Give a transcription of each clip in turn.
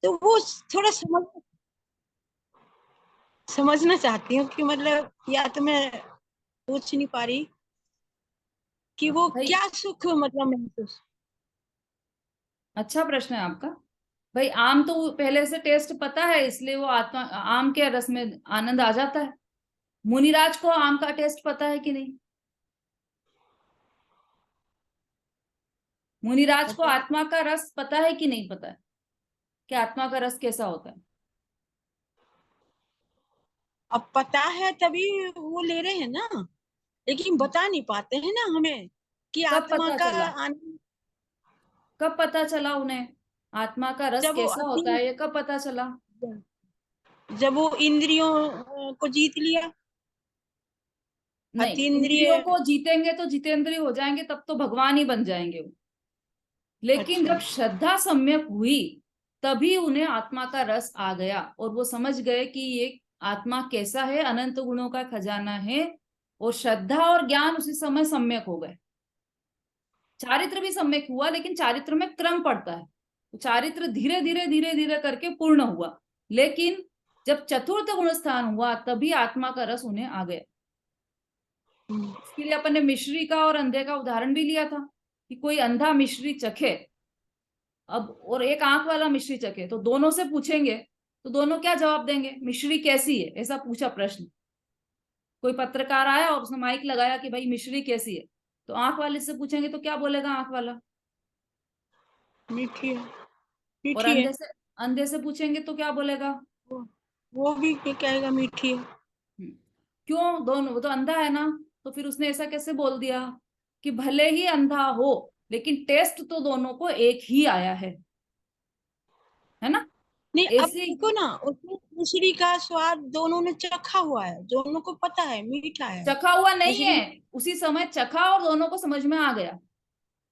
तो वो थोड़ा समझना चाहती हूँ कि मतलब, या तो मैं पूछ नहीं पा रही कि वो भाई क्या सुख मतलब महसूस। अच्छा प्रश्न है आपका। भाई आम तो पहले से टेस्ट पता है, इसलिए वो आत्मा आम के रस में आनंद आ जाता है। मुनिराज को आम का टेस्ट पता है कि नहीं? मुनिराज को पता है। आत्मा का रस पता है कि नहीं पता है, कि आत्मा का रस कैसा होता है? अब पता है तभी वो ले रहे हैं ना, लेकिन बता नहीं पाते हैं ना हमें कि कब आत्मा पता का चला? आनंद। कब पता चला उन्हें आत्मा का रस जब वो कैसा होता है, ये कब पता चला? जब वो इंद्रियों को जीत लिया, नहीं, अतीन्द्रिय। इंद्रियों को जीतेंगे तो जितेंद्रिय हो जाएंगे, तब तो भगवान ही बन जाएंगे वो। लेकिन अच्छा। जब श्रद्धा सम्यक हुई, तभी उन्हें आत्मा का रस आ गया और वो समझ गए कि ये आत्मा कैसा है, अनंत गुणों का खजाना है। और श्रद्धा और ज्ञान उसी समय सम्यक हो गए। चारित्र भी सम्यक हुआ, लेकिन चारित्र में क्रम पड़ता है, तो चारित्र धीरे धीरे धीरे धीरे करके पूर्ण हुआ। लेकिन जब चतुर्थ गुण स्थान हुआ, तभी आत्मा का रस उन्हें आ गया। हम्म। इसके लिए अपन ने मिश्री का और अंधे का उदाहरण भी लिया था, कि कोई अंधा मिश्री चखे, अब और एक आंख वाला मिश्री चखे, तो दोनों से पूछेंगे तो दोनों क्या जवाब देंगे? मिश्री कैसी है, ऐसा पूछा प्रश्न। कोई पत्रकार आया और उसने माइक लगाया कि भाई मिश्री कैसी है, तो आंख वाले से पूछेंगे तो क्या बोलेगा आंख वाला? मीठी है। और मीठी है। अंधे से पूछेंगे तो क्या बोलेगा? वो वो भी कहेगा मीठी है। हम्म। क्यों? दोनों, वो तो अंधा है ना, तो फिर उसने ऐसा कैसे बोल दिया कि भले ही अंधा हो, लेकिन टेस्ट तो दोनों को एक ही आया है ना? नहीं, अब ऐसे देखो ना, उसमें मिश्री का स्वाद दोनों ने चखा हुआ है, दोनों को पता है मीठा है। चखा हुआ नहीं है, मिश्री। उसी समय चखा और दोनों को समझ में आ गया,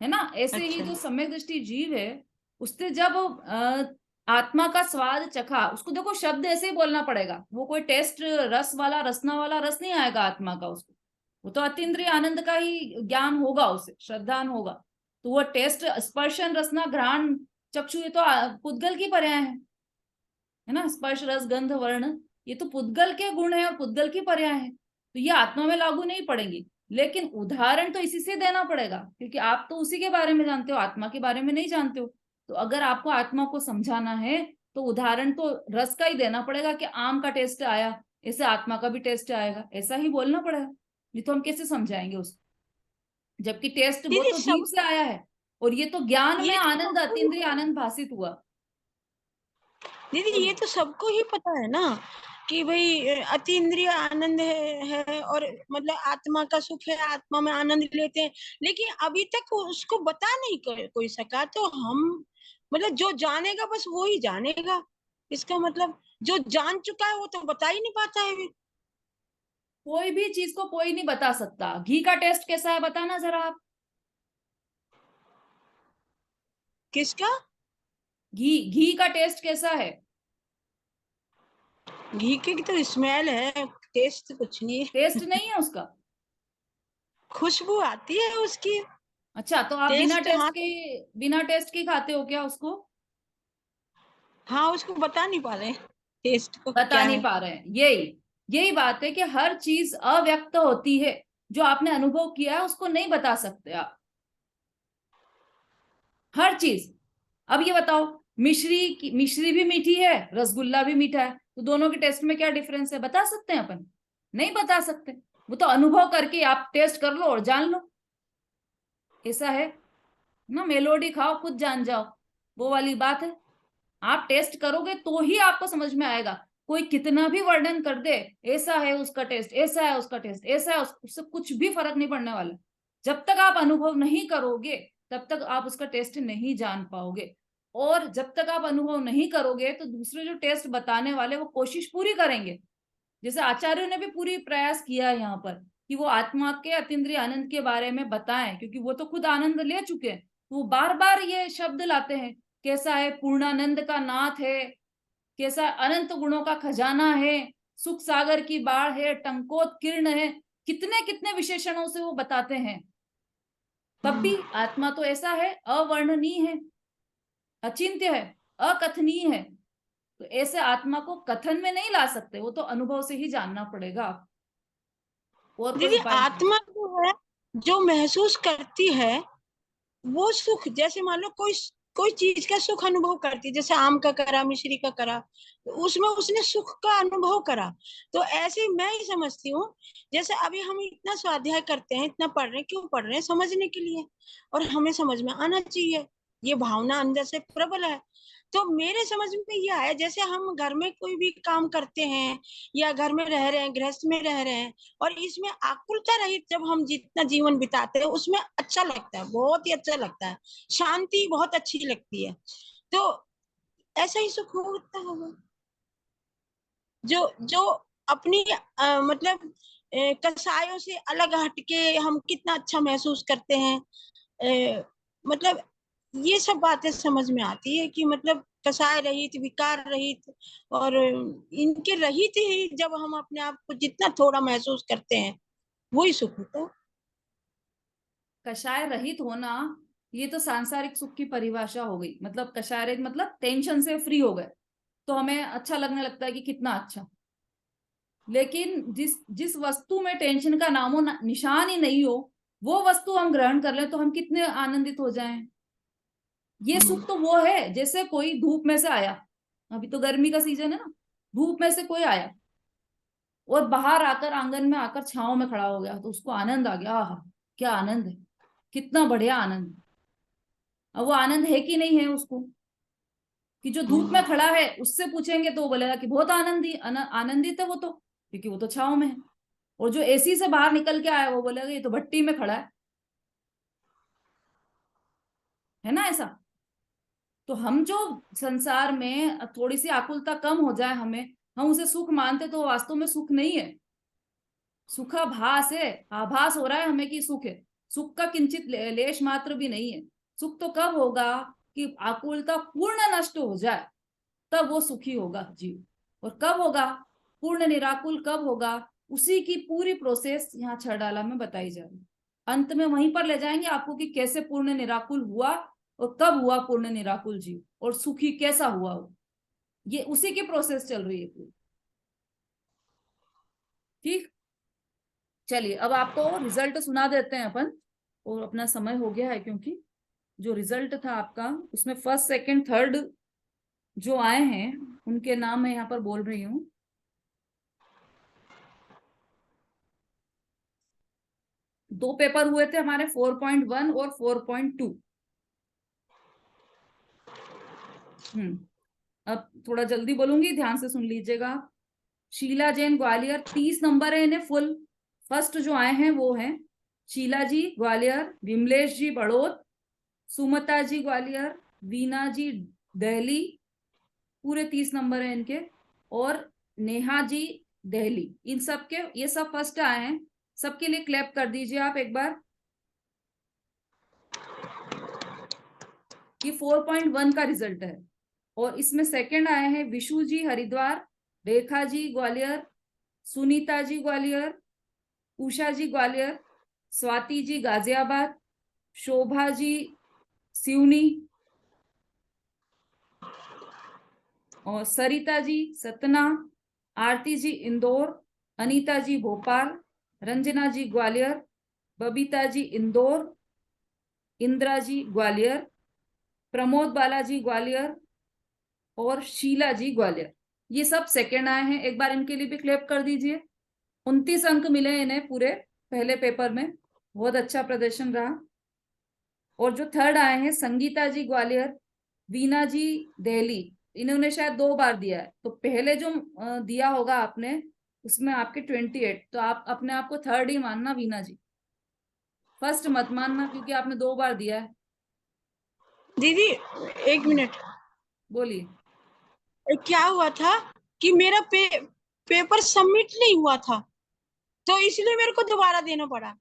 है ना? ऐसे ही अच्छा। जो सम्यक दृष्टि जीव है, उसने जब आत्मा का स्वाद चखा, उसको देखो शब्द ऐसे ही बोलना पड़ेगा, वो कोई टेस्ट रस वाला रसना वाला रस नहीं आएगा आत्मा का उसको। वो तो अतीन्द्रिय आनंद का ही ज्ञान होगा, उसे श्रद्धान होगा। तो वो टेस्ट स्पर्शन रसना घ्राण चक्षु, ये तो पुद्गल की पर्याय है ना? स्पर्श रस गंध वर्ण, ये तो पुद्गल के गुण है और पुद्गल की पर्याय है, तो ये आत्मा में लागू नहीं पड़ेंगी। लेकिन उदाहरण तो इसी से देना पड़ेगा, क्योंकि आप तो उसी के बारे में जानते हो, आत्मा के बारे में नहीं जानते हो। तो अगर आपको आत्मा को समझाना है, तो उदाहरण तो रस का ही देना पड़ेगा, कि आम का टेस्ट आया, ऐसे आत्मा का भी टेस्ट आएगा, ऐसा ही बोलना पड़ेगा। नहीं तो हम कैसे समझाएंगे उसको? जबकि टेस्ट वो दीदी तो जीव सब, से आया है, और ये तो ज्ञान में ये तो आनंद, सबको ही अतीन्द्रिय पता आनंद भाषित हुआ। दीदी, ये तो सबको ही पता है ना कि भाई अतीन्द्रिय आनंद है और मतलब आत्मा का सुख है, आत्मा में आनंद लेते हैं। लेकिन अभी तक उसको बता नहीं कोई सका, तो हम मतलब जो जानेगा बस वो ही जानेगा। इसका मतलब जो जान चुका है वो तो बता ही नहीं पाता है अभी। कोई भी चीज को कोई नहीं बता सकता। घी का टेस्ट कैसा है, बताना जरा आप। किसका? घी घी का टेस्ट कैसा है? घी की तो स्मेल है, टेस्ट कुछ नहीं टेस्ट है। नहीं है उसका? खुशबू आती है उसकी। अच्छा, तो आप टेस्ट, हाँ। बिना टेस्ट के खाते हो क्या उसको? हाँ, उसको बता नहीं पा रहे टेस्ट को बता क्या नहीं है। पा रहे हैं, यही यही बात है कि हर चीज अव्यक्त होती है। जो आपने अनुभव किया है उसको नहीं बता सकते आप, हर चीज। अब ये बताओ, मिश्री भी मीठी है, रसगुल्ला भी मीठा है, तो दोनों के टेस्ट में क्या डिफरेंस है, बता सकते हैं अपन? नहीं बता सकते। वो तो अनुभव करके आप टेस्ट कर लो और जान लो, ऐसा है ना? मेलोडी खाओ खुद जान जाओ, वो वाली बात है। आप टेस्ट करोगे तो ही आपको समझ में आएगा। कोई कितना भी वर्णन कर दे, ऐसा है उसका टेस्ट, ऐसा है उसका टेस्ट, ऐसा है, उससे कुछ भी फर्क नहीं पड़ने वाला। जब तक आप अनुभव नहीं करोगे, तब तक आप उसका टेस्ट नहीं जान पाओगे। और जब तक आप अनुभव नहीं करोगे, तो दूसरे जो टेस्ट बताने वाले वो कोशिश पूरी करेंगे। जैसे आचार्यों ने भी पूरी प्रयास किया है यहाँ पर, कि वो आत्मा के अतीन्द्रिय आनंद के बारे में बताएं, क्योंकि वो तो खुद आनंद ले चुके हैं। तो वो बार बार ये शब्द लाते हैं, कैसा है, पूर्णानंद का नाथ है, कैसा अनंत गुणों का खजाना है, सुख सागर की बाढ़ है, टंकोत्कीर्ण है, कितने कितने विशेषणों से वो बताते हैं। तब भी आत्मा तो ऐसा है, अवर्णनीय है, अचिंत्य है। अकथनीय है। तो ऐसे आत्मा को कथन में नहीं ला सकते, वो तो अनुभव से ही जानना पड़ेगा आपको, और कोई दीदी उपाय नहीं। आत्मा जो है, जो महसूस करती है वो सुख, जैसे मान लो कोई चीज का सुख अनुभव करती है, जैसे आम का करा, मिश्री का करा, तो उसमें उसने सुख का अनुभव करा। तो ऐसे ही मैं ही समझती हूँ, जैसे अभी हम इतना स्वाध्याय करते हैं, इतना पढ़ रहे हैं, क्यों पढ़ रहे हैं? समझने के लिए, और हमें समझ में आना चाहिए, ये भावना अंदर से प्रबल है। तो मेरे समझ में ये आया, जैसे हम घर में कोई भी काम करते हैं या घर में रह रहे हैं, गृहस्थ में रह रहे हैं, और इसमें आकुलता रहित जब हम जितना जीवन बिताते हैं, उसमें अच्छा लगता है, बहुत ही अच्छा लगता है, शांति बहुत अच्छी लगती है। तो ऐसा ही सुख होता होगा, जो जो अपनी मतलब कसायों से अलग हटके हम कितना अच्छा महसूस करते हैं। मतलब ये सब बातें समझ में आती है कि मतलब कसाय रहित, विकार रहित, और इनके रहित ही जब हम अपने आप को जितना थोड़ा महसूस करते हैं, वही सुख होता है। कषाय रहित होना, ये तो सांसारिक सुख की परिभाषा हो गई। मतलब कषाय रहित मतलब टेंशन से फ्री हो गए, तो हमें अच्छा लगने लगता है कि कितना अच्छा। लेकिन जिस जिस वस्तु में टेंशन का नामो निशान ही नहीं हो, वो वस्तु हम ग्रहण कर ले तो हम कितने आनंदित हो जाएं। ये सुख तो वो है, जैसे कोई धूप में से आया, अभी तो गर्मी का सीजन है ना, धूप में से कोई आया और बाहर आकर आंगन में आकर छांव में खड़ा हो गया, तो उसको आनंद आ गया, आहा क्या आनंद है, कितना बढ़िया आनंद। अब वो आनंद है कि नहीं है उसको, कि जो धूप में खड़ा है उससे पूछेंगे तो वो बोलेगा कि बहुत आनंदित है वो तो, क्योंकि वो तो छांव में है। और जो एसी से बाहर निकल के आया वो बोलेगा ये तो भट्टी में खड़ा है ना ऐसा। तो हम जो संसार में थोड़ी सी आकुलता कम हो जाए हमें, हम उसे सुख मानते, तो वास्तव में सुख नहीं है, सुखाभास है। आभास हो रहा है हमें कि सुख है, सुख का किंचित लेश मात्र भी नहीं है। सुख तो कब होगा कि आकुलता पूर्ण नष्ट हो जाए, तब वो सुखी होगा जीव। और कब होगा पूर्ण निराकुल, कब होगा, उसी की पूरी प्रोसेस यहाँ छह डाला में बताई जा रही। अंत में वहीं पर ले जाएंगे आपको कि कैसे पूर्ण निराकुल हुआ और कब हुआ पूर्ण निराकुल जीव, और सुखी कैसा हुआ वो, ये उसी की प्रोसेस चल रही है पूरी। ठीक, चलिए अब आपको रिजल्ट सुना देते हैं अपन, और अपना समय हो गया है, क्योंकि जो रिजल्ट था आपका उसमें फर्स्ट सेकंड थर्ड जो आए हैं उनके नाम मैं यहाँ पर बोल रही हूँ। दो पेपर हुए थे हमारे, 4.1 और 4.2। अब थोड़ा जल्दी बोलूंगी, ध्यान से सुन लीजिएगा। शीला जैन ग्वालियर, 30 नंबर है इन्हें फुल। फर्स्ट जो आए हैं वो हैं शीला जी ग्वालियर, विमलेश जी बड़ौद, सुमता जी ग्वालियर, वीना जी दिल्ली, पूरे 30 नंबर है इनके, और नेहा जी दिल्ली। इन सब के, ये सब फर्स्ट आए हैं, सबके लिए क्लैप कर दीजिए आप एक बार। ये 4.1 का रिजल्ट है। और इसमें सेकंड आए हैं विशु जी हरिद्वार, रेखा जी ग्वालियर, सुनीता जी ग्वालियर, उषा जी ग्वालियर, स्वाति जी गाजियाबाद, शोभा जी सिवनी, और सरिता जी सतना, आरती जी इंदौर, अनीता जी भोपाल, रंजना जी ग्वालियर, बबीता जी इंदौर, इंदिरा जी ग्वालियर, प्रमोद बालाजी ग्वालियर, और शीला जी ग्वालियर। ये सब सेकंड आए हैं, एक बार इनके लिए भी क्लैप कर दीजिए। 29 अंक मिले इन्हें पूरे पहले पेपर में, बहुत अच्छा प्रदर्शन रहा। और जो थर्ड आए हैं संगीता जी ग्वालियर, वीना जी दिल्ली, इन्होंने शायद 2 बार दिया है, तो पहले जो दिया होगा आपने उसमें आपके 28, तो आप अपने आप को थर्ड ही मानना वीना जी, फर्स्ट मत मानना, क्योंकि आपने 2 बार दिया है। दीदी एक मिनट, बोलिए। क्या हुआ था कि मेरा पेपर सबमिट नहीं हुआ था, तो इसलिए मेरे को दोबारा देना पड़ा।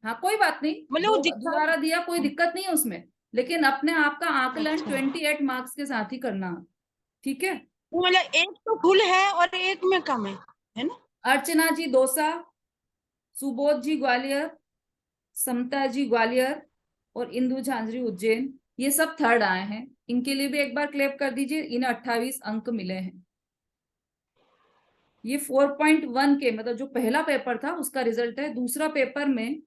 हाँ कोई बात नहीं, मतलब वो दो दिखा, दोबारा दिया कोई दिक्कत नहीं है उसमें, लेकिन अपने आप का आकलन अच्छा, 28 मार्क्स के साथ ही करना। ठीक है। वो मतलब एक तो फुल है और एक में कम है ना? अर्चना जी दौसा, सुबोध जी ग्वालियर, समता जी ग्वालियर, और इंदु झांझरी उज्जैन, ये सब थर्ड आए हैं, इनके लिए भी एक बार क्लैप कर दीजिए। इन्हें 28 अंक मिले हैं। ये 4.1 के मतलब जो पहला पेपर था उसका रिजल्ट है। दूसरा पेपर में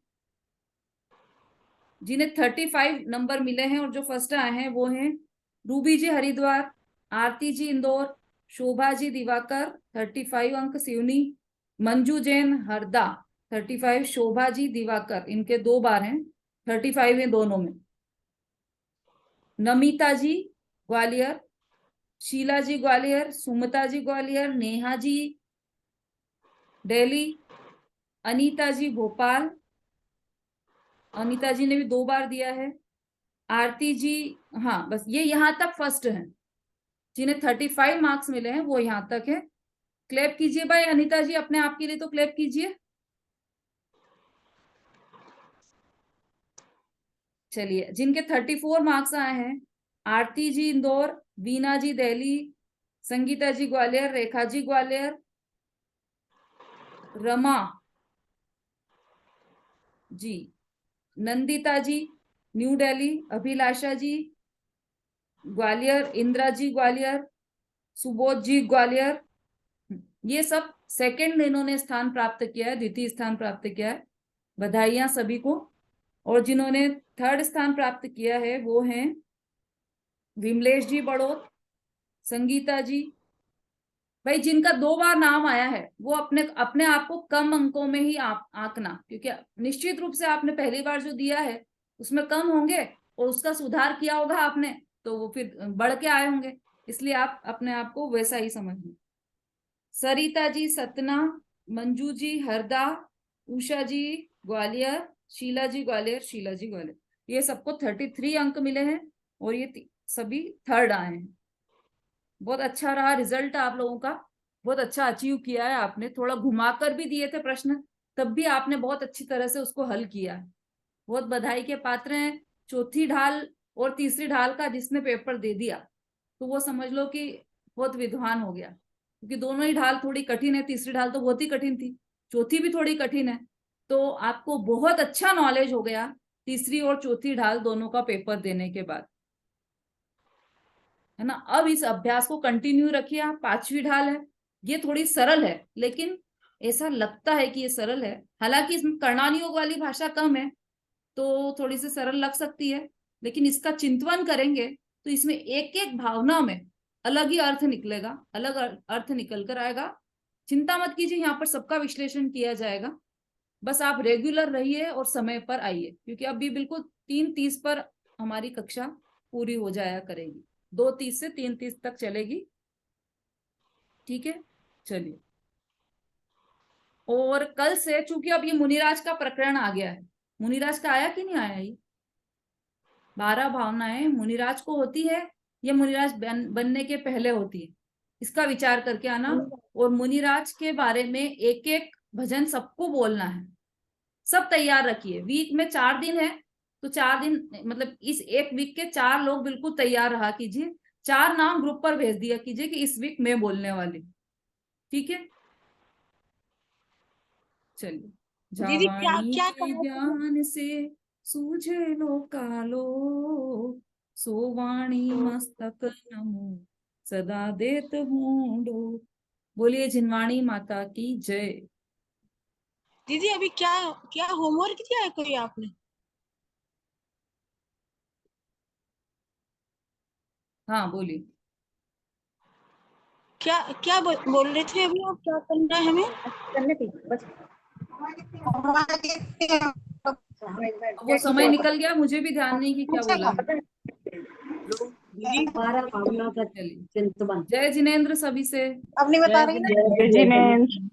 जिन्हें 35 नंबर मिले हैं और जो फर्स्ट आए हैं वो हैं रूबी जी हरिद्वार, आरती जी इंदौर, शोभा जी दिवाकर 35 अंक सिवनी, मंजू जैन हरदा 35, शोभा जी दिवाकर इनके 2 बार हैं 35 है दोनों में, नमिता जी ग्वालियर, शीला जी ग्वालियर, सुमता जी ग्वालियर, नेहा जी दिल्ली, अनीता जी भोपाल, अनीता जी ने भी 2 बार दिया है, आरती जी, हाँ बस ये यहाँ तक फर्स्ट है, जिन्हें 35 मार्क्स मिले हैं वो यहाँ तक है। क्लैप कीजिए भाई अनीता जी, अपने आप के लिए तो क्लैप कीजिए। चलिए, जिनके 34 मार्क्स आए हैं, आरती जी इंदौर, वीना जी दिल्ली, संगीता जी ग्वालियर, रेखा जी ग्वालियर, रमा जी, नंदिता जी न्यू दिल्ली, अभिलाषा जी ग्वालियर, इंदिरा जी ग्वालियर, सुबोध जी ग्वालियर, ये सब सेकंड इन्होंने स्थान प्राप्त किया है, द्वितीय स्थान प्राप्त किया है, बधाइयां सभी को। और जिन्होंने थर्ड स्थान प्राप्त किया है वो हैं विमलेश जी बड़ौत, संगीता जी। भाई जिनका 2 बार नाम आया है वो अपने अपने आप को कम अंकों में ही आंकना, क्योंकि निश्चित रूप से आपने पहली बार जो दिया है उसमें कम होंगे और उसका सुधार किया होगा आपने तो वो फिर बढ़ के आए होंगे, इसलिए आप अपने आप को वैसा ही समझिए। सरिता जी सतना, मंजू जी हरदा, उषा जी ग्वालियर, शीला जी ग्वालियर, शीला जी ग्वालियर, ये सबको 33 अंक मिले हैं और ये सभी थर्ड आए हैं। बहुत अच्छा रहा रिजल्ट आप लोगों का, बहुत अच्छा अचीव किया है आपने। थोड़ा घुमाकर भी दिए थे प्रश्न, तब भी आपने बहुत अच्छी तरह से उसको हल किया है, बहुत बधाई के पात्र हैं। चौथी ढाल और तीसरी ढाल का जिसने पेपर दे दिया तो वो समझ लो कि बहुत विद्वान हो गया, क्योंकि दोनों ही ढाल थोड़ी कठिन है, तीसरी ढाल तो बहुत ही कठिन थी, चौथी भी थोड़ी कठिन है, तो आपको बहुत अच्छा नॉलेज हो गया तीसरी और चौथी ढाल दोनों का पेपर देने के बाद, है ना। अब इस अभ्यास को कंटिन्यू रखिए आप। 5वीं ढाल है, ये थोड़ी सरल है, लेकिन ऐसा लगता है कि ये सरल है, हालांकि इसमें कर्णानियोग वाली भाषा कम है तो थोड़ी सी सरल लग सकती है, लेकिन इसका चिंतन करेंगे तो इसमें एक एक भावना में अलग ही अर्थ निकलेगा, अलग अर्थ निकल कर आएगा। चिंता मत कीजिए, यहाँ पर सबका विश्लेषण किया जाएगा, बस आप रेगुलर रहिए और समय पर आइए, क्योंकि अभी बिल्कुल 3:30 पर हमारी कक्षा पूरी हो जाया करेगी, 2:30 से 3:30 तक चलेगी, ठीक है। चलिए, और कल से चूंकि अब ये मुनिराज का प्रकरण आ गया है, मुनिराज का आया कि नहीं आया, ये 12 भावनाएं मुनिराज को होती है या मुनिराज बनने के पहले होती है, इसका विचार करके आना। और मुनिराज के बारे में एक एक भजन सबको बोलना है, सब तैयार रखिए। वीक में 4 दिन है तो 4 दिन मतलब इस एक वीक के 4 लोग बिल्कुल तैयार रहा कीजिए, 4 नाम ग्रुप पर भेज दिया कीजिए कि इस वीक मैं बोलने वाली, ठीक है। चलिए, दीदी क्या जावाणी क्या के कहा था? ज्ञान से सूझे लो कालो, सोवाणी मस्तक नमो सदा देत हूँ डो। बोलिए जिनवाणी माता की जय। दीदी अभी क्या क्या होमवर्क दिया है कोई आपने? हाँ बोलिए। क्या क्या बोल रहे थे अभी आप, क्या करना है हमें? करने थे बस, वो समय निकल गया, मुझे भी ध्यान नहीं कि क्या बोला है। दीदी 12 भावना का चलिए, चिंतन। जय जिनेन्द्र सभी से। अब नहीं बता रही ना। जय जिनेंद्र।